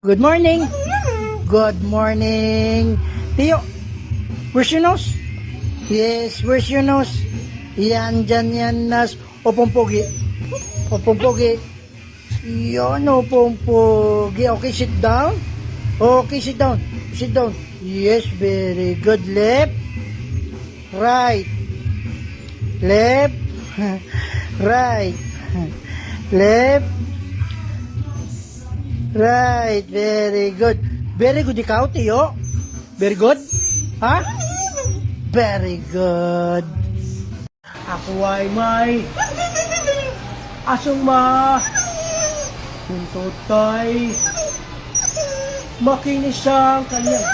Good morning. Good morning. Tiyo, where's your nose? Yes, where's your nose? Yan, dyan yan, nas. Opompogi. Opompogi. Yan, opompogi. Okay, sit down. Okay, sit down. Sit down. Yes, very good. Left. Right. Left. Right. Left. Right, very good. Very good ikaw, Tiyo. Very good? Ha? Very good. Ako ay may asong tuntutay. Makinis ang kanyang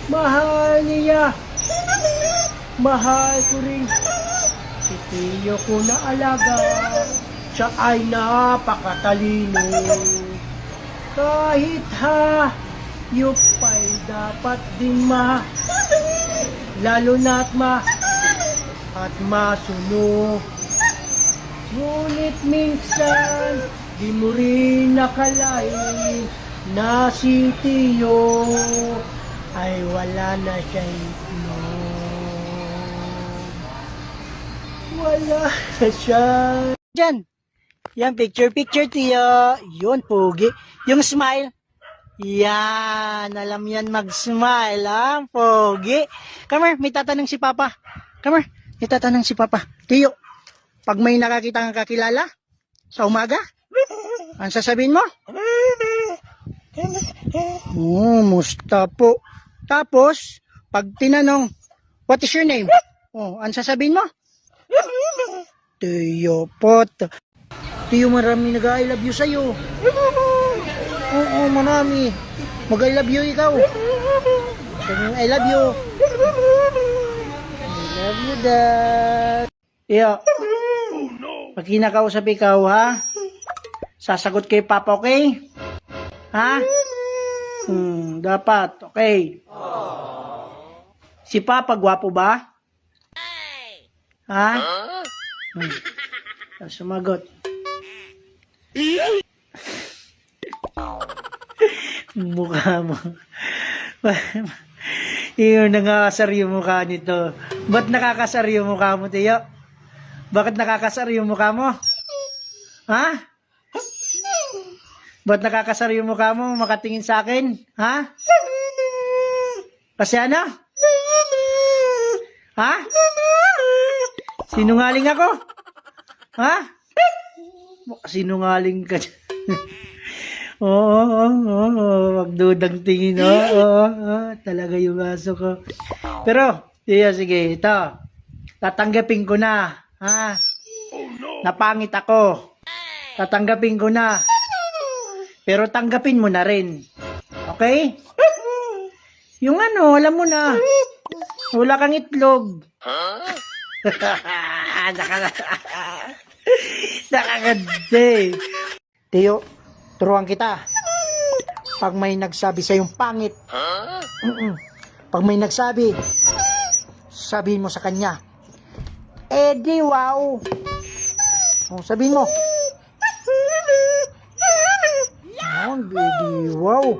mahal niya. Mahal ko rin si Tiyo ko na alaga. Siya ay napakatalino. Kahit hayop ay dapat din lalo na't at masuno. Ngunit minsan di mo rin nakalain na si Tiyo ay wala na siyang itlog. Wala na siya. Diyan. Yan, picture, Tiyo. Yun, pogi. Yung smile. Yan, alam yan mag-smile, ha? Pogi. Come here, may tatanong si Papa. Come here, may tatanong si Papa. Tiyo, pag may nakakita kang kakilala, sa umaga, ang sasabihin mo? Musta po. Tapos, pag tinanong, what is your name? Ang sasabihin mo? Tiyo pot. Tiyo, marami nag-I love you sa'yo. Oo, marami. Mag-I love you ikaw. I love you. I love you, Dad. Tiyo, pag kinakausap ikaw, ha? Sasagot kay Papa, okay? Ha? Dapat, okay. Si Papa, gwapo ba? Ha? Sumagot. Mukha mo. Yung nakakasar yung mukha nito. Ba't nakakasar yung mukha mo, Tiyo? Bakit nakakasar yung mukha mo? Ha? Ba't nakakasar yung mukha mo? Makatingin sa akin? Ha? Kasi ano? Ha? Sinungaling ako? Ha? Sinungaling ka. Oo, magdudang tingin. Talaga yung aso ko. Pero, sige, ito. Tatanggapin ko na. Ha? Napangit ako. Tatanggapin ko na. Pero tanggapin mo na rin. Okay? Yung alam mo na. Wala kang itlog. Nakaganda. Tiyo, turuan kita. Pag may nagsabi sa yung pangit, pag may nagsabi, sabihin mo sa kanya, di wow. Sabihin mo, di wow.